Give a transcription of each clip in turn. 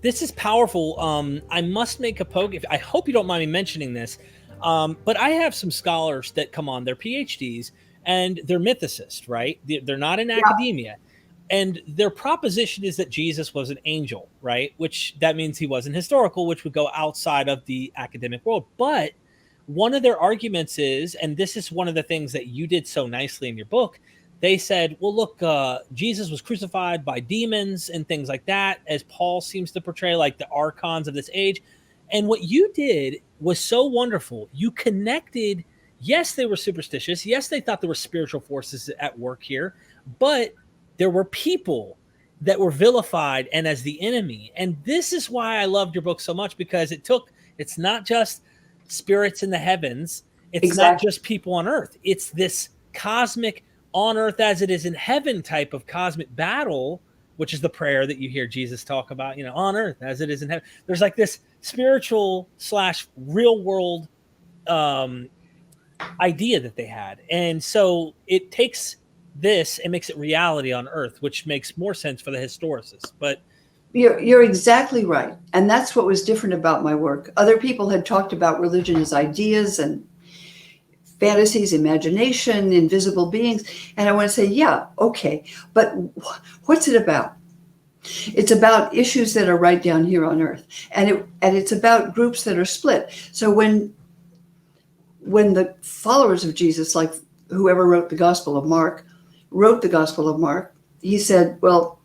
This is powerful. I must make a poke. I hope you don't mind me mentioning this, but I have some scholars that come on, they're PhDs, and they're mythicists, right? They're not in academia. And their proposition is that Jesus was an angel, right? Which that means he wasn't historical, which would go outside of the academic world. But one of their arguments is, and this is one of the things that you did so nicely in your book, they said, well, look, Jesus was crucified by demons and things like that, as Paul seems to portray, like the archons of this age. And what you did was so wonderful. You connected, yes, they were superstitious. Yes, they thought there were spiritual forces at work here, but there were people that were vilified and as the enemy. And this is why I loved your book so much, because it's not just spirits in the heavens. It's not just people on earth. It's this cosmic on earth as it is in heaven type of cosmic battle, which is the prayer that you hear Jesus talk about, on earth as it is in heaven. There's like this spiritual / real world idea that they had. And so it takes this and makes it reality on earth, which makes more sense for the historicists. But you're exactly right. And that's what was different about my work. Other people had talked about religion as ideas and fantasies, imagination, invisible beings. And I want to say, yeah, okay. But what's it about? It's about issues that are right down here on earth. And it's about groups that are split. So when the followers of Jesus, like whoever wrote the Gospel of Mark, he said, well,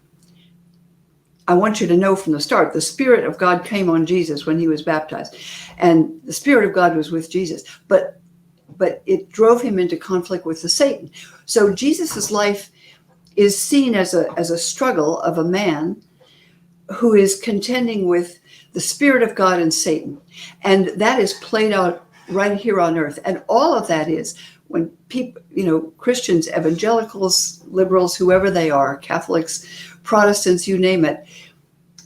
I want you to know from the start, the Spirit of God came on Jesus when he was baptized. And the Spirit of God was with Jesus. But it drove him into conflict with the Satan. So Jesus's life is seen as a struggle of a man who is contending with the Spirit of God and Satan. And that is played out right here on earth. And all of that is when people, Christians, evangelicals, liberals, whoever they are, Catholics, Protestants, you name it,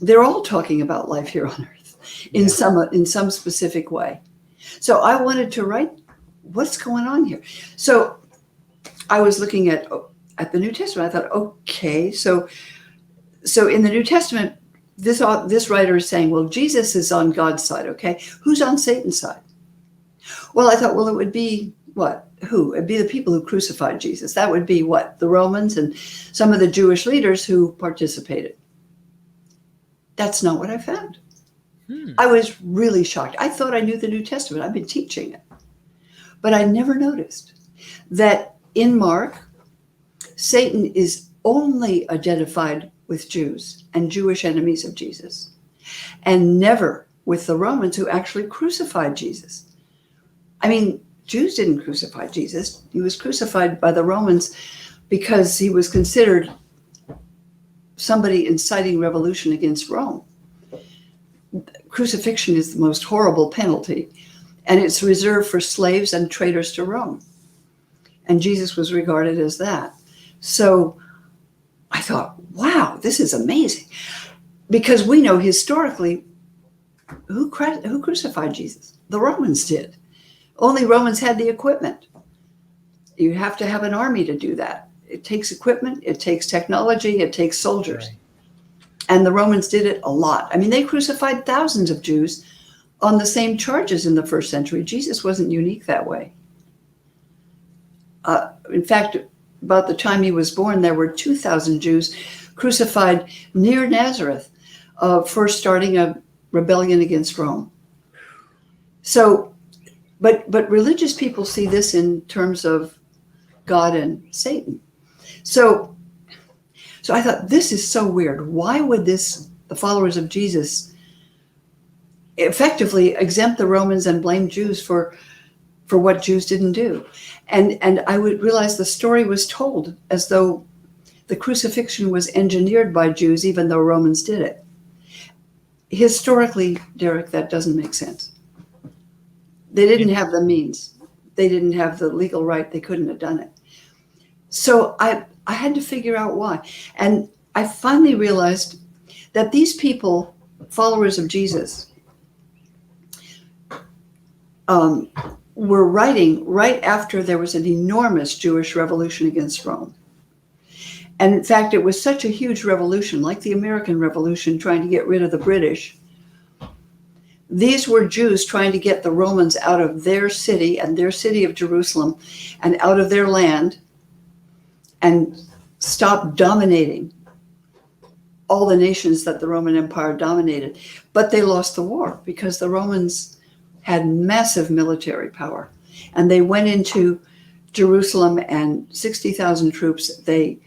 they're all talking about life here on earth in some specific way. So I wanted to write, what's going on here? So I was looking at the New Testament. I thought, okay, so in the New Testament, this writer is saying, well, Jesus is on God's side, okay? Who's on Satan's side? Well, I thought, well, it would be what? Who? It'd be the people who crucified Jesus. That would be what? The Romans and some of the Jewish leaders who participated. That's not what I found. I was really shocked. I thought I knew the New Testament. I've been teaching it. But I never noticed that in Mark, Satan is only identified with Jews and Jewish enemies of Jesus, and never with the Romans who actually crucified Jesus. I mean, Jews didn't crucify Jesus. He was crucified by the Romans because he was considered somebody inciting revolution against Rome. Crucifixion is the most horrible penalty, and it's reserved for slaves and traitors to Rome. And Jesus was regarded as that. So I thought, wow, this is amazing. Because we know historically, who crucified Jesus? The Romans did. Only Romans had the equipment. You have to have an army to do that. It takes equipment, it takes technology, it takes soldiers. Right. And the Romans did it a lot. I mean, they crucified thousands of Jews on the same charges in the first century. Jesus wasn't unique that way. In fact, about the time he was born, there were 2,000 Jews crucified near Nazareth for starting a rebellion against Rome. So, but religious people see this in terms of God and Satan. So I thought, this is so weird. Why would the followers of Jesus effectively exempt the Romans and blame Jews for what Jews didn't do? And I would realize the story was told as though the crucifixion was engineered by Jews, even though Romans did it. Historically, Derek, that doesn't make sense. They didn't have the means. They didn't have the legal right. They couldn't have done it. So I had to figure out why. And I finally realized that these people, followers of Jesus, were writing right after there was an enormous Jewish revolution against Rome. And in fact, it was such a huge revolution, like the American Revolution, trying to get rid of the British. These were Jews trying to get the Romans out of their city and their city of Jerusalem and out of their land and stop dominating all the nations that the Roman Empire dominated. But they lost the war because the Romans had massive military power. And they went into Jerusalem and 60,000 troops. They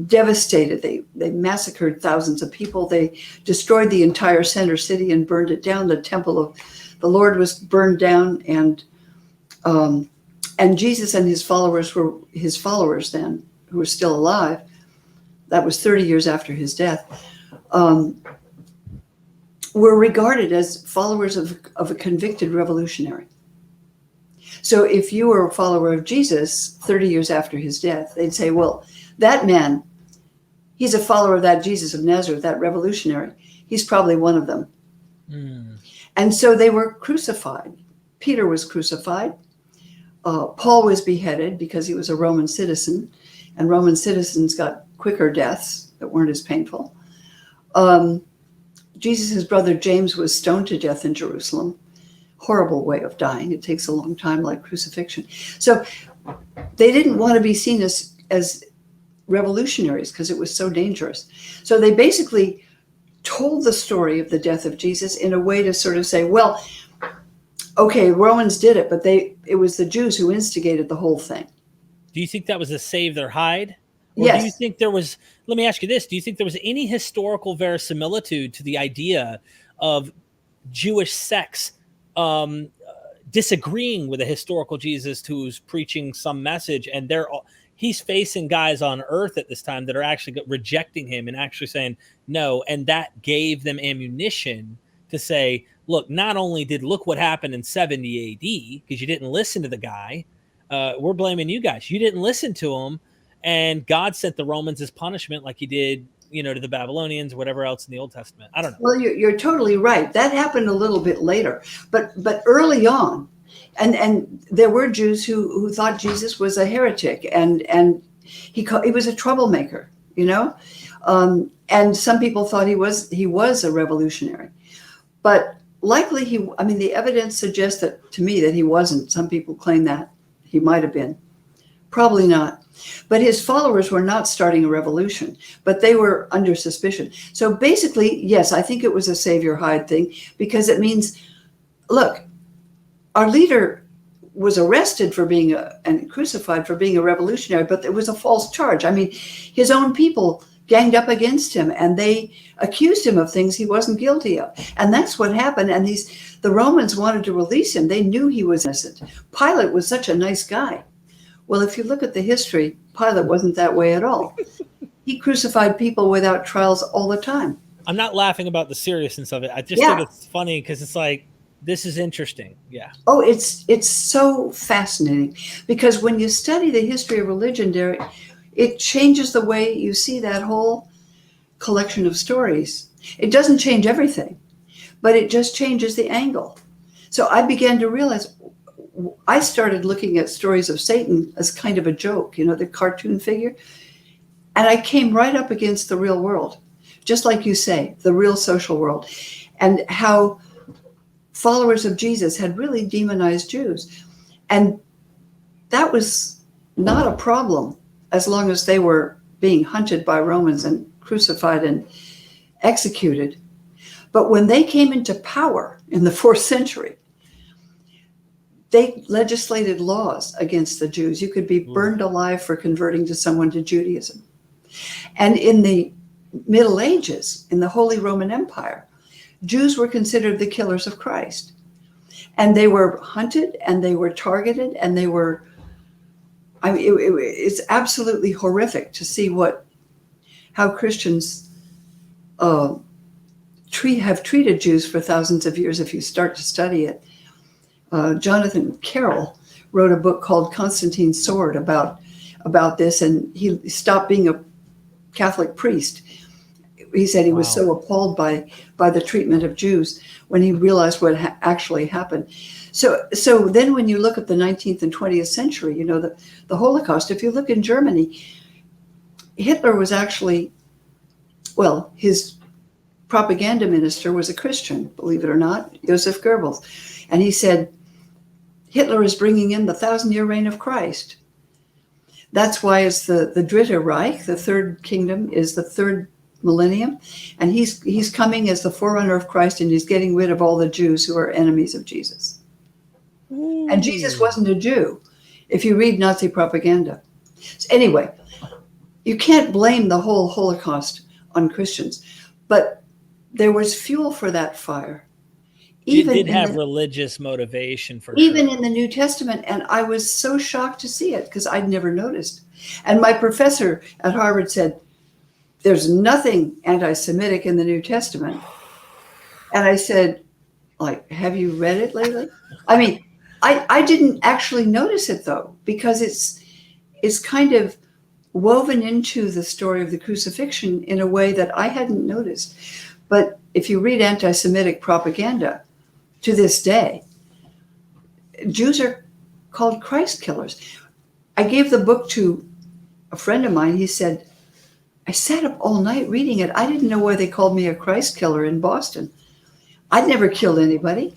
devastated. They massacred thousands of people. They destroyed the entire center city and burned it down. The temple of the Lord was burned down, and Jesus and his followers then, who were still alive. That was 30 years after his death. Were regarded as followers of a convicted revolutionary. So if you were a follower of Jesus 30 years after his death, they'd say, well, that man, he's a follower of that Jesus of Nazareth, that revolutionary. He's probably one of them. Mm. And so they were crucified. Peter was crucified. Paul was beheaded because he was a Roman citizen, and Roman citizens got quicker deaths that weren't as painful. Jesus' brother James was stoned to death in Jerusalem. Horrible way of dying. It takes a long time, like crucifixion. So they didn't want to be seen as revolutionaries because it was so dangerous. So they basically told the story of the death of Jesus in a way to sort of say, well, okay, Romans did it, but it was the Jews who instigated the whole thing. Do you think that was to save their hide? Or yes. Do you think there was, let me ask you this, do you think there was any historical verisimilitude to the idea of Jewish sects disagreeing with a historical Jesus who's preaching some message, and he's facing guys on earth at this time that are actually rejecting him and actually saying no, and that gave them ammunition to say, look, not only look what happened in 70 AD, because you didn't listen to the guy, we're blaming you guys. You didn't listen to him, and God sent the Romans as punishment like he did, to the Babylonians, whatever else in the Old Testament. I don't know. Well, you're totally right. That happened a little bit later, but early on, and there were Jews who thought Jesus was a heretic, and he was a troublemaker, and some people thought he was a revolutionary, but likely the evidence suggests to me that he wasn't. Some people claim that he might have been, probably not. But his followers were not starting a revolution, but they were under suspicion. So basically, yes, I think it was a save your hide thing, because it means, look, our leader was arrested for being and crucified for being a revolutionary, but it was a false charge. His own people ganged up against him and they accused him of things he wasn't guilty of. And that's what happened. And the Romans wanted to release him. They knew he was innocent. Pilate was such a nice guy. Well, if you look at the history, Pilate wasn't that way at all. He crucified people without trials all the time. I'm not laughing about the seriousness of it. I just think it's funny because it's like, this is interesting. Yeah. Oh, it's so fascinating because when you study the history of religion, Derek, it changes the way you see that whole collection of stories. It doesn't change everything, but it just changes the angle. So I began to realize, I started looking at stories of Satan as kind of a joke, the cartoon figure. And I came right up against the real world, just like you say, the real social world, and how followers of Jesus had really demonized Jews. And that was not a problem as long as they were being hunted by Romans and crucified and executed. But when they came into power in the 4th century, they legislated laws against the Jews. You could be burned alive for converting someone to Judaism. And in the Middle Ages, in the Holy Roman Empire, Jews were considered the killers of Christ. And they were hunted and they were targeted and they were, it's absolutely horrific to see how Christians have treated Jews for thousands of years if you start to study it. Jonathan Carroll wrote a book called Constantine's Sword about this, and he stopped being a Catholic priest. He said he was Wow. so appalled by the treatment of Jews when he realized what actually happened. So then when you look at the 19th and 20th century, you know, the Holocaust, if you look in Germany, Hitler was actually, well, his propaganda minister was a Christian, believe it or not, Joseph Goebbels. And he said, Hitler is bringing in the 1,000-year reign of Christ. That's why it's the Dritte Reich, the third kingdom, is the third millennium. And he's coming as the forerunner of Christ, and he's getting rid of all the Jews who are enemies of Jesus. Ooh. And Jesus wasn't a Jew, if you read Nazi propaganda. So anyway, you can't blame the whole Holocaust on Christians, but there was fuel for that fire. It did have religious motivation for even sure. in the New Testament, and I was so shocked to see it because I'd never noticed. And my professor at Harvard said, there's nothing anti-Semitic in the New Testament. And I said, like, have you read it lately? I mean, I didn't actually notice it, though, because it's kind of woven into the story of the crucifixion in a way that I hadn't noticed. But if you read anti-Semitic propaganda to this day, Jews are called Christ killers. I gave the book to a friend of mine. He said, I sat up all night reading it. I didn't know why they called me a Christ killer in Boston. I'd never killed anybody.